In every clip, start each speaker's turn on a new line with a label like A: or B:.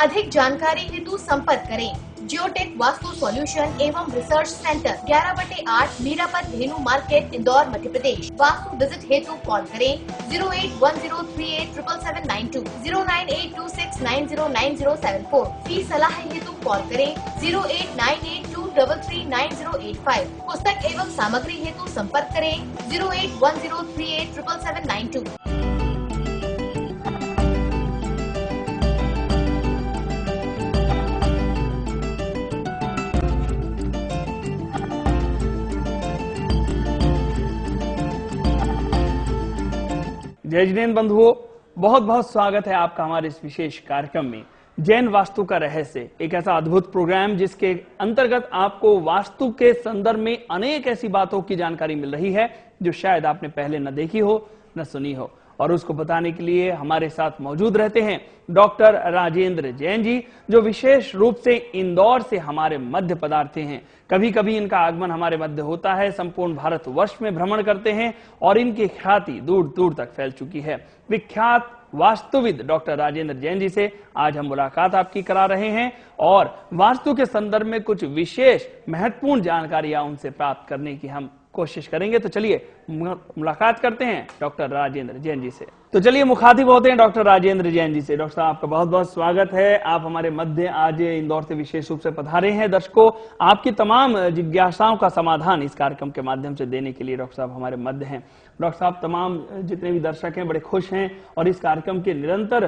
A: अधिक जानकारी हेतु संपर्क करें जियोटेक वास्तु सॉल्यूशन एवं रिसर्च सेंटर 11/8 मीरापत धेनु मार्केट इंदौर मध्य प्रदेश। वास्तु विजिट हेतु कॉल करें 08103877792 09826909074। फी सलाह हेतु कॉल करें 08982339085। पुस्तक एवं सामग्री हेतु संपर्क करें 08103877792।
B: जय जैन बंधुओं, बहुत बहुत स्वागत है आपका हमारे इस विशेष कार्यक्रम में जैन वास्तु का रहस्य। एक ऐसा अद्भुत प्रोग्राम जिसके अंतर्गत आपको वास्तु के संदर्भ में अनेक ऐसी बातों की जानकारी मिल रही है जो शायद आपने पहले न देखी हो न सुनी हो। और उसको बताने के लिए हमारे साथ मौजूद रहते हैं डॉक्टर राजेंद्र जैन जी, जो विशेष रूप से इंदौर से हमारे मध्य पधारते हैं। कभी कभी इनका आगमन हमारे मध्य होता है, संपूर्ण भारतवर्ष में भ्रमण करते हैं और इनकी ख्याति दूर दूर तक फैल चुकी है। विख्यात वास्तुविद डॉक्टर राजेंद्र जैन जी से आज हम मुलाकात आपकी करा रहे हैं और वास्तु के संदर्भ में कुछ विशेष महत्वपूर्ण जानकारियां उनसे प्राप्त करने की हम कोशिश करेंगे। तो चलिए मुलाकात करते हैं डॉक्टर राजेंद्र जैन जी से। तो चलिए मुखातिब होते हैं डॉक्टर राजेंद्र जैन जी से। डॉक्टर साहब, आपका बहुत बहुत स्वागत है। आप हमारे मध्य आज इंदौर से विशेष रूप से पधारे हैं। दर्शकों, आपकी तमाम जिज्ञासाओं का समाधान इस कार्यक्रम के माध्यम से देने के लिए डॉक्टर साहब हमारे मध्य हैं। डॉक्टर साहब, तमाम जितने भी दर्शक हैं बड़े खुश हैं और इस कार्यक्रम के निरंतर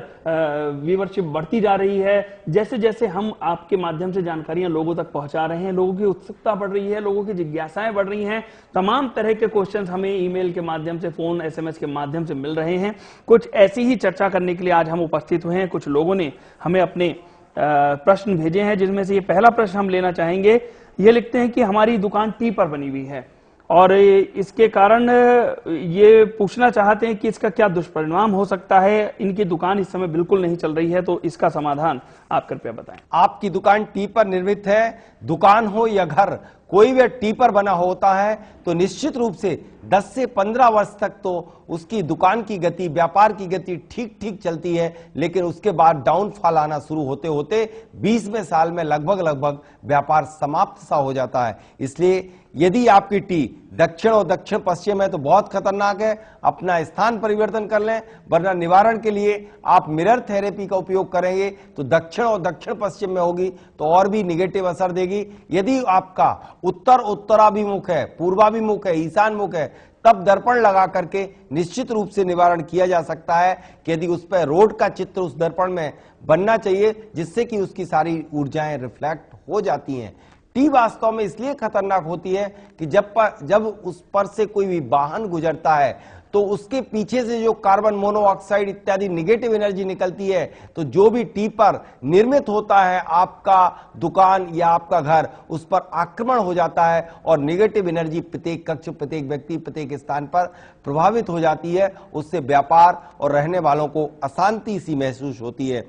B: व्यूवरशिप बढ़ती जा रही है। जैसे जैसे हम आपके माध्यम से जानकारियां लोगों तक पहुंचा रहे हैं, लोगों की उत्सुकता बढ़ रही है, लोगों की जिज्ञासाएं बढ़ रही हैं। तमाम तरह के क्वेश्चंस हमें ईमेल के माध्यम से, फोन, SMS के माध्यम से मिल रहे हैं। कुछ ऐसी ही चर्चा करने के लिए आज हम उपस्थित हुए हैं। कुछ लोगों ने हमें अपने प्रश्न भेजे हैं, जिसमें से ये पहला प्रश्न हम लेना चाहेंगे। ये लिखते हैं कि हमारी दुकान टी पर बनी हुई है और इसके कारण ये पूछना चाहते हैं कि इसका क्या दुष्परिणाम हो सकता है। इनकी दुकान इस समय बिल्कुल नहीं चल रही है, तो इसका समाधान आप कृपया बताएं।
C: आपकी दुकान टी पर निर्मित है, दुकान हो या घर, कोई भी टी पर बना होता है तो निश्चित रूप से 10 से 15 वर्ष तक तो उसकी दुकान की गति, व्यापार की गति ठीक ठीक चलती है, लेकिन उसके बाद डाउनफॉल आना शुरू होते होते 20वें साल में लगभग व्यापार समाप्त सा हो जाता है। इसलिए यदि आपकी टी दक्षिण और दक्षिण पश्चिम है तो बहुत खतरनाक है, अपना स्थान परिवर्तन कर लें, वरना निवारण के लिए आप मिरर थेरेपी का उपयोग करेंगे तो दक्षिण और दक्षिण पश्चिम में होगी तो और भी निगेटिव असर देगी। यदि आपका उत्तराभिमुख है, पूर्वाभिमुख है, ईशानमुख है, तब दर्पण लगा करके निश्चित रूप से निवारण किया जा सकता है कि यदि उस पर रोड का चित्र उस दर्पण में बनना चाहिए, जिससे कि उसकी सारी ऊर्जाएं रिफ्लेक्ट हो जाती हैं। टी वास्तव में इसलिए खतरनाक होती है कि जब उस पर से कोई भी वाहन गुजरता है तो उसके पीछे से जो कार्बन मोनोऑक्साइड इत्यादि निगेटिव एनर्जी निकलती है, तो जो भी टी पर निर्मित होता है आपका दुकान या आपका घर, उस पर आक्रमण हो जाता है और निगेटिव एनर्जी प्रत्येक कक्ष, प्रत्येक व्यक्ति, प्रत्येक स्थान पर प्रभावित हो जाती है। उससे व्यापार और रहने वालों को अशांति सी महसूस होती है।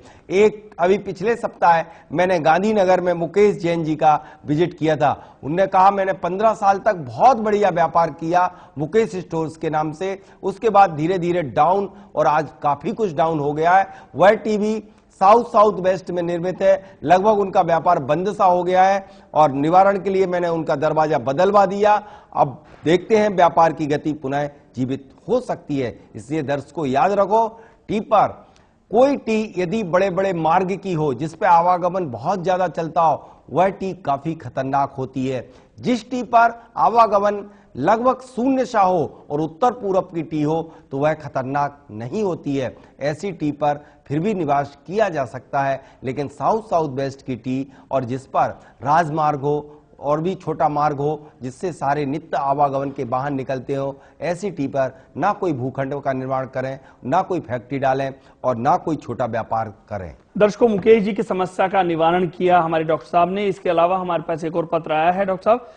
C: अभी पिछले सप्ताह मैंने गांधीनगर में मुकेश जैन जी का विजिट किया था। उन्होंने कहा मैंने 15 साल तक बहुत बढ़िया व्यापार किया मुकेश स्टोर्स के नाम से, उसके बाद धीरे धीरे डाउन, और आज काफी कुछ डाउन हो गया है। वह टीवी साउथ वेस्ट में निर्मित है, लगभग उनका व्यापार बंद सा हो गया है और निवारण के लिए मैंने उनका दरवाजा बदलवा दिया। अब देखते हैं व्यापार की गति पुनः जीवित हो सकती है। इसलिए दर्शकों याद रखो, टी पर कोई टी यदि बड़े बड़े मार्ग की हो, जिस पे आवागमन बहुत ज्यादा चलता हो, वह टी काफी खतरनाक होती है। जिस टी पर आवागमन लगभग शून्य सा हो और उत्तर पूरब की टी हो तो वह खतरनाक नहीं होती है। ऐसी टी पर फिर भी निवास किया जा सकता है, लेकिन साउथ वेस्ट की टी और जिस पर राजमार्ग हो और भी छोटा मार्ग हो जिससे सारे नित्य आवागमन के वाहन निकलते हो, ऐसी टी पर ना कोई भूखंड का निर्माण करें, ना कोई फैक्ट्री डालें और ना कोई छोटा व्यापार करें।
B: दर्शकों, मुकेश जी की समस्या का निवारण किया हमारे डॉक्टर साहब ने। इसके अलावा हमारे पास एक और पत्र आया है। डॉक्टर साहब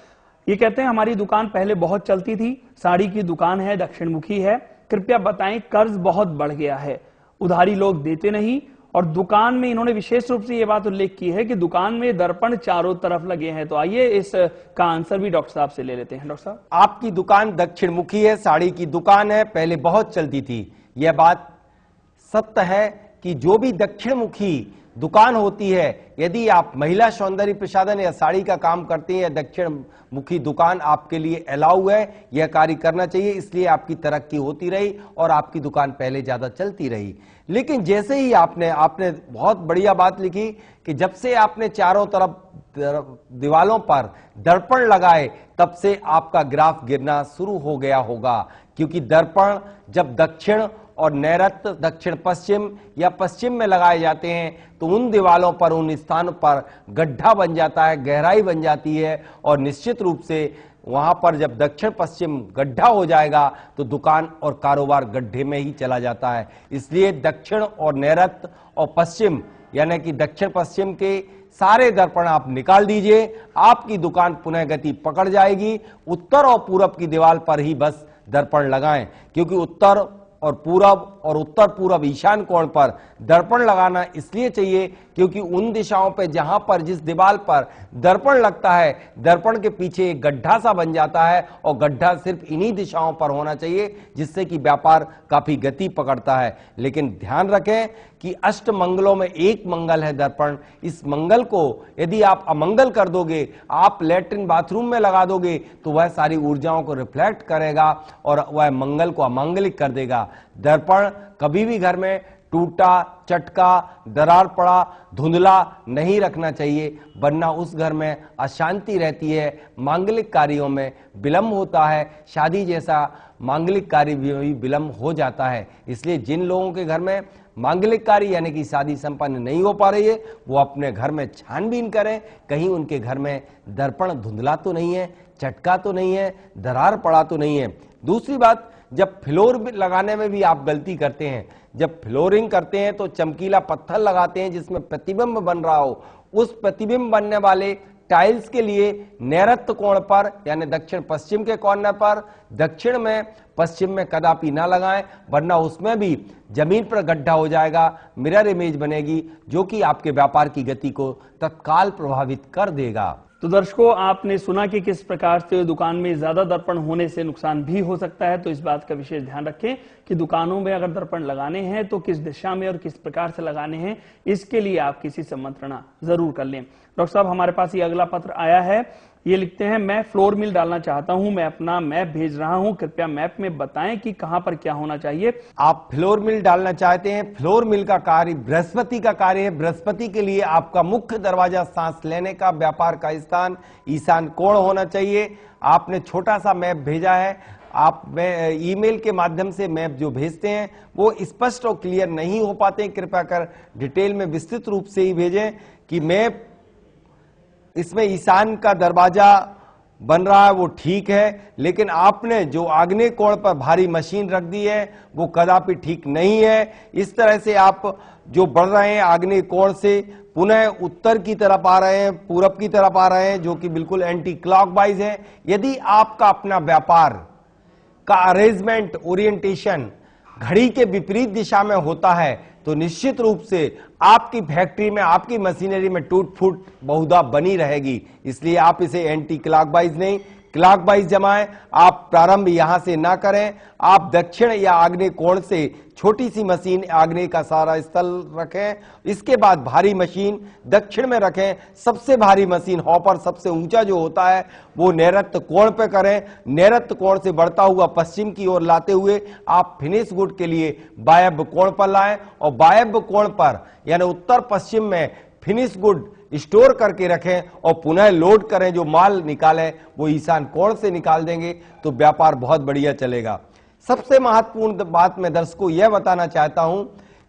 B: ये कहते हैं हमारी दुकान पहले बहुत चलती थी, साड़ी की दुकान है, दक्षिण मुखी है, कृपया बताएं कर्ज बहुत बढ़ गया है, उधारी लोग देते नहीं, और दुकान में इन्होंने विशेष रूप से ये बात उल्लेख की है कि दुकान में दर्पण चारों तरफ लगे हैं। तो आइए इस का आंसर भी डॉक्टर साहब से ले लेते हैं। डॉक्टर साहब,
C: आपकी दुकान दक्षिण मुखी है, साड़ी की दुकान है, पहले बहुत चलती थी। यह बात सत्य है कि जो भी दक्षिण मुखी दुकान होती है, यदि आप महिला सौंदर्य प्रसाधन या साड़ी का काम करते हैं, दक्षिण मुखी दुकान आपके लिए अलाउ है, यह कार्य करना चाहिए। इसलिए आपकी तरक्की होती रही और आपकी दुकान पहले ज्यादा चलती रही। लेकिन जैसे ही आपने बहुत बढ़िया बात लिखी कि जब से आपने चारों तरफ दीवालों पर दर्पण लगाए, तब से आपका ग्राफ गिरना शुरू हो गया होगा। क्योंकि दर्पण जब दक्षिण और नैऋत्य, दक्षिण पश्चिम या पश्चिम में लगाए जाते हैं तो उन दीवालों पर, उन स्थानों पर गड्ढा बन जाता है, गहराई बन जाती है, और निश्चित रूप से वहां पर जब दक्षिण पश्चिम गड्ढा हो जाएगा तो दुकान और कारोबार गड्ढे में ही चला जाता है। इसलिए दक्षिण और नैऋत्य और पश्चिम यानी कि दक्षिण पश्चिम के सारे दर्पण आप निकाल दीजिए, आपकी दुकान पुनः गति पकड़ जाएगी। उत्तर और पूरब की दीवार पर ही बस दर्पण लगाएं, क्योंकि उत्तर और पूरब और उत्तर पूरब ईशान कोण पर दर्पण लगाना इसलिए चाहिए क्योंकि उन दिशाओं पे जहां पर जिस दीवार पर दर्पण लगता है, दर्पण के पीछे एक गड्ढा सा बन जाता है, और गड्ढा सिर्फ इन्हीं दिशाओं पर होना चाहिए जिससे कि व्यापार काफी गति पकड़ता है। लेकिन ध्यान रखें कि अष्ट मंगलों में एक मंगल है दर्पण। इस मंगल को यदि आप अमंगल कर दोगे, आप लैट्रिन बाथरूम में लगा दोगे, तो वह सारी ऊर्जाओं को रिफ्लेक्ट करेगा और वह मंगल को अमंगलिक कर देगा। दर्पण कभी भी घर में टूटा, चटका, दरार पड़ा, धुंधला नहीं रखना चाहिए, वरना उस घर में अशांति रहती है, मांगलिक कार्यों में विलंब होता है, शादी जैसा मांगलिक कार्य भी विलंब हो जाता है। इसलिए जिन लोगों के घर में मांगलिक कार्य यानी कि शादी संपन्न नहीं हो पा रही है, वो अपने घर में छानबीन करें, कहीं उनके घर में दर्पण धुंधला तो नहीं है, चटका तो नहीं है, दरार पड़ा तो नहीं है। दूसरी बात, जब फ्लोर लगाने में भी आप गलती करते हैं। जब फ्लोरिंग करते हैं तो चमकीला पत्थर लगाते हैं जिसमें प्रतिबिंब बन रहा हो। उस प्रतिबिंब बनने वाले टाइल्स के लिए नैऋत्य कोण पर यानी दक्षिण पश्चिम के कॉर्नर पर, दक्षिण में पश्चिम में कदापि ना लगाएं, वरना उसमें भी जमीन पर गड्ढा हो जाएगा, मिरर इमेज बनेगी, जो कि आपके व्यापार की गति को तत्काल प्रभावित कर देगा।
B: तो दर्शकों, आपने सुना कि किस प्रकार से दुकान में ज्यादा दर्पण होने से नुकसान भी हो सकता है। तो इस बात का विशेष ध्यान रखें कि दुकानों में अगर दर्पण लगाने हैं तो किस दिशा में और किस प्रकार से लगाने हैं, इसके लिए आप किसी से मंत्रणा जरूर कर लें। डॉक्टर साहब, हमारे पास ये अगला पत्र आया है। ये लिखते हैं, मैं फ्लोर मिल डालना चाहता हूं, मैं अपना मैप भेज रहा हूं, कृपया मैप में बताएं कि कहां पर क्या होना चाहिए।
C: आप फ्लोर मिल डालना चाहते हैं। फ्लोर मिल का कार्य बृहस्पति का कार्य है। बृहस्पति के लिए आपका मुख्य दरवाजा, सांस लेने का, व्यापार का स्थान ईशान कोण होना चाहिए। आपने छोटा सा मैप भेजा है। आप ईमेल के माध्यम से मैप जो भेजते हैं वो स्पष्ट और क्लियर नहीं हो पाते, कृपया कर डिटेल में विस्तृत रूप से ही भेजें कि मैप इसमें ईशान का दरवाजा बन रहा है वो ठीक है, लेकिन आपने जो आग्नेय कोण पर भारी मशीन रख दी है वो कदापि ठीक नहीं है। इस तरह से आप जो बढ़ रहे हैं आग्नेय कोण से पुनः उत्तर की तरफ आ रहे हैं, पूरब की तरफ आ रहे हैं, जो कि बिल्कुल एंटी क्लॉकवाइज है। यदि आपका अपना व्यापार का अरेंजमेंट, ओरिएंटेशन घड़ी के विपरीत दिशा में होता है तो निश्चित रूप से आपकी फैक्ट्री में, आपकी मशीनरी में टूट फूट बहुधा बनी रहेगी। इसलिए आप इसे एंटी क्लॉकवाइज नहीं, क्लॉकवाइज जमाएं। आप प्रारंभ यहां से ना करें, आप दक्षिण या आग्नेय कोण से छोटी सी मशीन आग्नेय का सारा स्थल रखें, इसके बाद भारी मशीन दक्षिण में रखें। सबसे भारी मशीन हॉपर सबसे ऊंचा जो होता है वो नैऋत्य कोण पे करें। नैऋत्य कोण से बढ़ता हुआ पश्चिम की ओर लाते हुए आप फिनिश गुड के लिए वायव्य कोण पर लाएं, और वायव्य कोण पर यानी उत्तर पश्चिम में फिनिश गुड स्टोर करके रखें और पुनः लोड करें। जो माल निकालें वो ईशान कोण से निकाल देंगे तो व्यापार बहुत बढ़िया चलेगा। सबसे महत्वपूर्ण बात मैं दर्शकों यह बताना चाहता हूं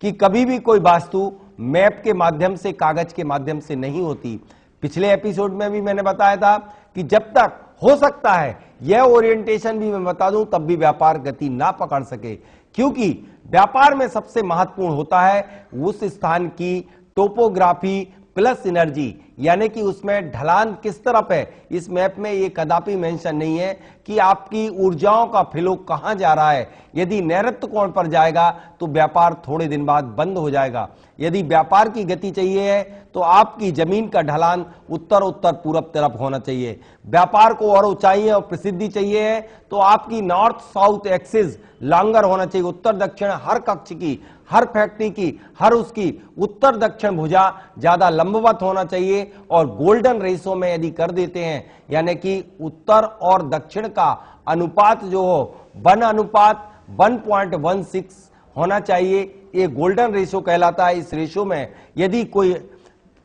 C: कि कभी भी कोई वास्तु मैप के माध्यम से, कागज के माध्यम से नहीं होती। पिछले एपिसोड में भी मैंने बताया था कि जब तक हो सकता है यह ओरिएंटेशन भी मैं बता दूं तब भी व्यापार गति ना पकड़ सके, क्योंकि व्यापार में सबसे महत्वपूर्ण होता है उस स्थान की टोपोग्राफी प्लस एनर्जी, यानी कि उसमें ढलान किस तरफ है। इस मैप में ये कदापि मेंशन नहीं है कि आपकी ऊर्जाओं का फ्लो कहां जा रहा है। यदि नैऋत्य कोण पर जाएगा तो व्यापार थोड़े दिन बाद बंद हो जाएगा। यदि व्यापार की गति चाहिए है तो आपकी जमीन का ढलान उत्तर उत्तर पूरब तरफ होना चाहिए। व्यापार को और ऊंचाई और प्रसिद्धि चाहिए है तो आपकी नॉर्थ साउथ एक्सिस लॉन्गर होना चाहिए। उत्तर दक्षिण हर कक्ष की, हर फैक्ट्री की हर उसकी उत्तर दक्षिण भुजा ज्यादा लंबवत होना चाहिए और गोल्डन रेशो में यदि कर देते हैं, यानी कि उत्तर और दक्षिण का अनुपात जो हो 1:1.16 होना चाहिए, ये गोल्डन रेशो कहलाता है। इस रेशो में यदि कोई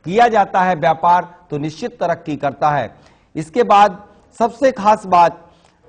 C: किया जाता है व्यापार तो निश्चित तरक्की करता है। इसके बाद सबसे खास बात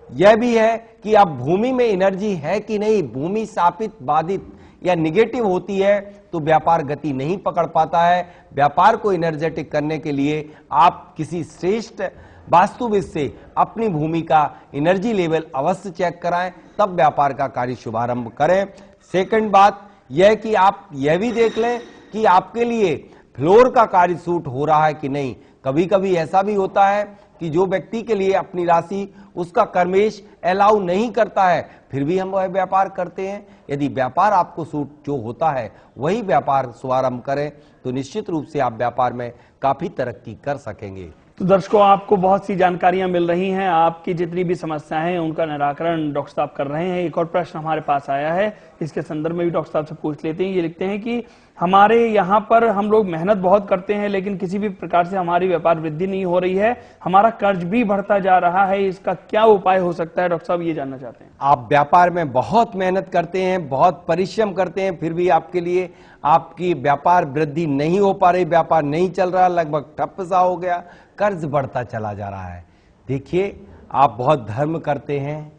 C: यह भी है कि अब भूमि में एनर्जी है कि नहीं, भूमि शापित बाधित या निगेटिव होती है तो व्यापार गति नहीं पकड़ पाता है। व्यापार को एनर्जेटिक करने के लिए आप किसी श्रेष्ठ वास्तुविद से अपनी भूमि का एनर्जी लेवल अवश्य चेक कराएं, तब व्यापार का कार्य शुभारंभ करें। सेकंड बात यह कि आप यह भी देख लें कि आपके लिए फ्लोर का कार्य सूट हो रहा है कि नहीं। कभी कभी ऐसा भी होता है कि जो व्यक्ति के लिए अपनी राशि उसका कर्मेश अलाउ नहीं करता है, फिर भी हम वह व्यापार करते हैं। यदि व्यापार आपको सूट जो होता है वही व्यापार शुभारंभ करें तो निश्चित रूप से आप व्यापार में काफी तरक्की कर सकेंगे।
B: तो दर्शकों, आपको बहुत सी जानकारियां मिल रही हैं, आपकी जितनी भी समस्याएं हैं उनका निराकरण डॉक्टर साहब कर रहे हैं। एक और प्रश्न हमारे पास आया है, इसके संदर्भ में भी डॉक्टर साहब से पूछ लेते हैं। ये लिखते हैं कि हमारे यहाँ पर हम लोग मेहनत बहुत करते हैं लेकिन किसी भी प्रकार से हमारी व्यापार वृद्धि नहीं हो रही है, हमारा कर्ज भी बढ़ता जा रहा है, इसका क्या उपाय हो सकता है? डॉक्टर साहब ये जानना चाहते हैं।
C: आप व्यापार में बहुत मेहनत करते हैं, बहुत परिश्रम करते हैं, फिर भी आपके लिए आपकी व्यापार वृद्धि नहीं हो पा रही, व्यापार नहीं चल रहा, लगभग ठप्प सा हो गया, कर्ज बढ़ता चला जा रहा है। देखिए, आप बहुत धर्म करते हैं,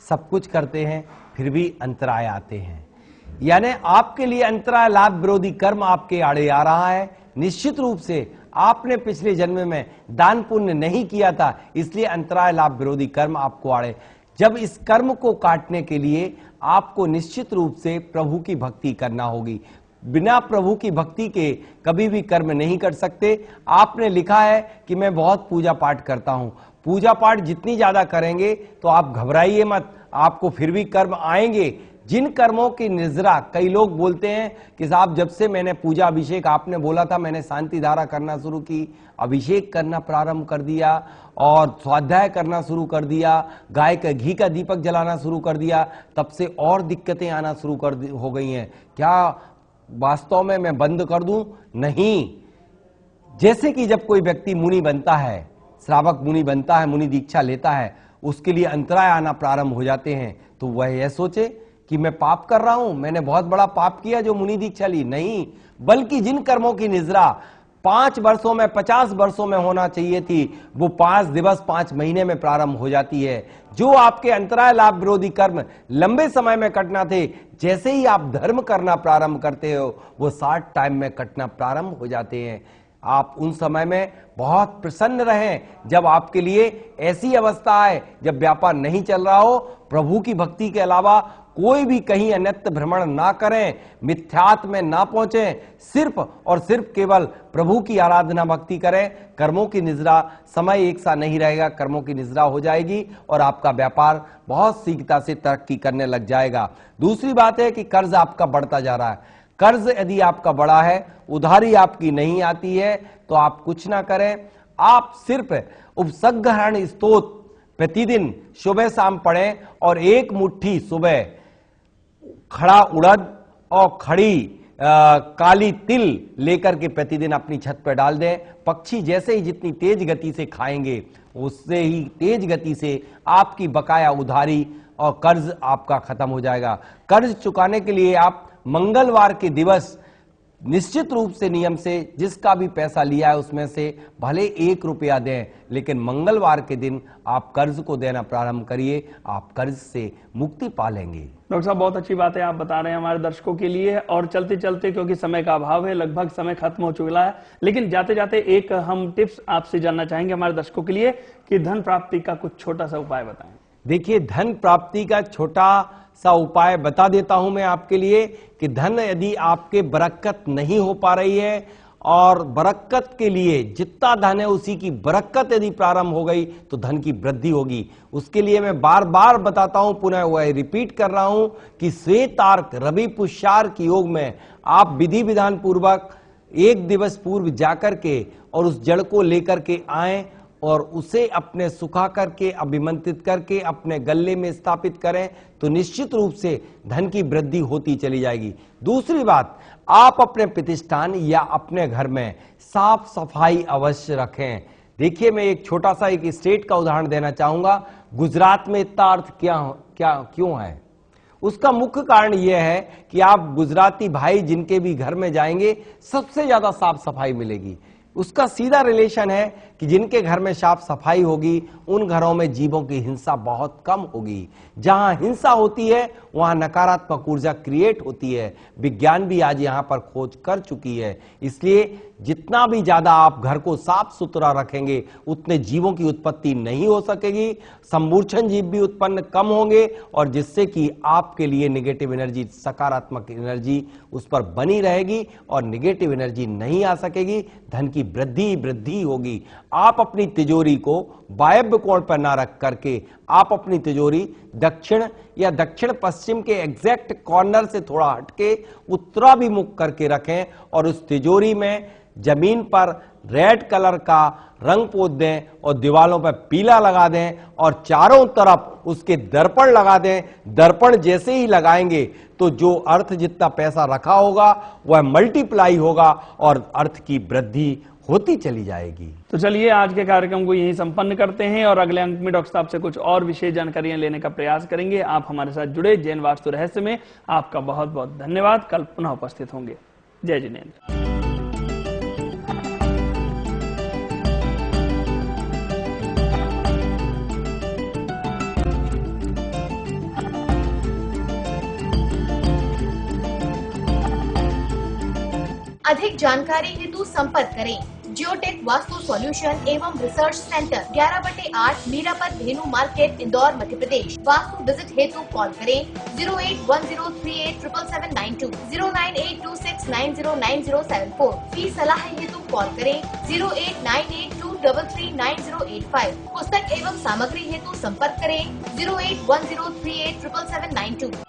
C: सब कुछ करते हैं, फिर भी अंतराय आते हैं, यानी आपके लिए अंतराय लाभ विरोधी कर्म आपके आड़े आ रहा है। निश्चित रूप से आपने पिछले जन्म में दान पुण्य नहीं किया था, इसलिए अंतराय लाभ विरोधी कर्म आपको आड़े। जब इस कर्म को काटने के लिए आपको निश्चित रूप से प्रभु की भक्ति करना होगी। बिना प्रभु की भक्ति के कभी भी कर्म नहीं कर सकते। आपने लिखा है कि मैं बहुत पूजा पाठ करता हूं। पूजा पाठ जितनी ज्यादा करेंगे तो आप घबराइए मत, आपको फिर भी कर्म आएंगे। जिन कर्मों की निजरा, कई लोग बोलते हैं कि साहब जब से मैंने पूजा अभिषेक, आपने बोला था मैंने शांति धारा करना शुरू की, अभिषेक करना प्रारंभ कर दिया और स्वाध्याय करना शुरू कर दिया, गाय का घी का दीपक जलाना शुरू कर दिया, तब से और दिक्कतें आना शुरू हो गई हैं। क्या वास्तव में मैं बंद कर दूं? नहीं। जैसे कि जब कोई व्यक्ति मुनि बनता है, श्रावक मुनि बनता है, मुनि दीक्षा लेता है, उसके लिए अंतराय आना प्रारंभ हो जाते हैं, तो वह यह सोचे कि मैं पाप कर रहा हूं, मैंने बहुत बड़ा पाप किया जो मुनि दीक्षा ली। नहीं, बल्कि जिन कर्मों की निजरा 5 वर्षों में, 50 वर्षों में होना चाहिए थी, वो 5 दिवस 5 महीने में प्रारंभ हो जाती है। जो आपके अंतराय लाभ विरोधी कर्म लंबे समय में कटना थे, जैसे ही आप धर्म करना प्रारंभ करते हो, वो 60 टाइम में कटना प्रारंभ हो जाते हैं। आप उन समय में बहुत प्रसन्न रहें जब आपके लिए ऐसी अवस्था आए जब व्यापार नहीं चल रहा हो। प्रभु की भक्ति के अलावा कोई भी कहीं अन्यत्र भ्रमण ना करें, मिथ्यात्व में ना पहुंचे, सिर्फ और सिर्फ केवल प्रभु की आराधना भक्ति करें। कर्मों की निजरा समय एक सा नहीं रहेगा, कर्मों की निजरा हो जाएगी और आपका व्यापार बहुत शीघ्रता से तरक्की करने लग जाएगा। दूसरी बात है कि कर्ज आपका बढ़ता जा रहा है। कर्ज यदि आपका बड़ा है, उधारी आपकी नहीं आती है, तो आप कुछ ना करें, आप सिर्फ उपसंहरण स्तोत्र प्रतिदिन सुबह शाम पढ़ें और एक मुट्ठी सुबह खड़ा उड़द और खड़ी काली तिल लेकर के प्रतिदिन अपनी छत पर डाल दें। पक्षी जैसे ही जितनी तेज गति से खाएंगे, उससे ही तेज गति से आपकी बकाया उधारी और कर्ज आपका खत्म हो जाएगा। कर्ज चुकाने के लिए आप मंगलवार के दिवस निश्चित रूप से नियम से जिसका भी पैसा लिया है उसमें से भले 1 रुपया दें, लेकिन मंगलवार के दिन आप कर्ज को देना प्रारंभ करिए, आप कर्ज से मुक्ति पा लेंगे।
B: डॉक्टर साहब, बहुत अच्छी बात है आप बता रहे हैं हमारे दर्शकों के लिए। और चलते चलते, क्योंकि समय का अभाव है, लगभग समय खत्म हो चुका है, लेकिन जाते जाते एक हम टिप्स आपसे जानना चाहेंगे हमारे दर्शकों के लिए कि धन प्राप्ति का कुछ छोटा सा उपाय बताएं।
C: देखिए, धन प्राप्ति का छोटा सा उपाय बता देता हूं मैं आपके लिए कि धन यदि आपके बरकत नहीं हो पा रही है और बरकत के लिए जितना धन है उसी की बरकत यदि प्रारंभ हो गई तो धन की वृद्धि होगी। उसके लिए मैं बार बार बताता हूं, पुनः वह रिपीट कर रहा हूं कि श्वेतार्क रवि पुष्यार्क योग में आप विधि विधान पूर्वक 1 दिवस पूर्व जाकर के और उस जड़ को लेकर के आएं और उसे अपने सुखा करके अभिमंत्रित करके अपने गले में स्थापित करें तो निश्चित रूप से धन की वृद्धि होती चली जाएगी। दूसरी बात, आप अपने प्रतिष्ठान या अपने घर में साफ सफाई अवश्य रखें। देखिए, मैं एक छोटा सा एक स्टेट का उदाहरण देना चाहूंगा। गुजरात में इतना अर्थ क्यों है? उसका मुख्य कारण यह है कि आप गुजराती भाई जिनके भी घर में जाएंगे सबसे ज्यादा साफ सफाई मिलेगी। उसका सीधा रिलेशन है कि जिनके घर में साफ सफाई होगी उन घरों में जीवों की हिंसा बहुत कम होगी। जहां हिंसा होती है वहां नकारात्मक ऊर्जा क्रिएट होती है। विज्ञान भी आज यहां पर खोज कर चुकी है। इसलिए जितना भी ज्यादा आप घर को साफ सुथरा रखेंगे उतने जीवों की उत्पत्ति नहीं हो सकेगी, समूर्छन जीव भी उत्पन्न कम होंगे और जिससे कि आपके लिए नेगेटिव एनर्जी, सकारात्मक एनर्जी उस पर बनी रहेगी और नेगेटिव एनर्जी नहीं आ सकेगी। धन की वृद्धि होगी। आप अपनी तिजोरी को वायव्य कोण पर ना रख करके आप अपनी तिजोरी दक्षिण या दक्षिण पश्चिम के एग्जैक्ट कॉर्नर से थोड़ा हटके उत्तराभिमुख करके रखें और उस तिजोरी में जमीन पर रेड कलर का रंग पोत दें और दीवालों पर पीला लगा दें और चारों तरफ उसके दर्पण लगा दें। दर्पण जैसे ही लगाएंगे तो जो अर्थ जितना पैसा रखा होगा वह मल्टीप्लाई होगा और अर्थ की वृद्धि होती चली जाएगी।
B: तो चलिए आज के कार्यक्रम को यहीं संपन्न करते हैं और अगले अंक में डॉक्टर साहब से कुछ और विशेष जानकारियां लेने का प्रयास करेंगे। आप हमारे साथ जुड़े जैन वास्तु रहस्य में। आपका बहुत बहुत धन्यवाद। कल पुनः उपस्थित होंगे। जय जिनेंद्र।
A: अधिक जानकारी हेतु संपर्क करें जियोटेक वास्तु सॉल्यूशन एवं रिसर्च सेंटर 11/8 मीरापत धेनु मार्केट इंदौर मध्य प्रदेश। वास्तु विजिट हेतु कॉल करें 08103877792 09826909074। फी सलाह हेतु कॉल करें 08982339085। पुस्तक एवं सामग्री हेतु संपर्क करें 08103877792।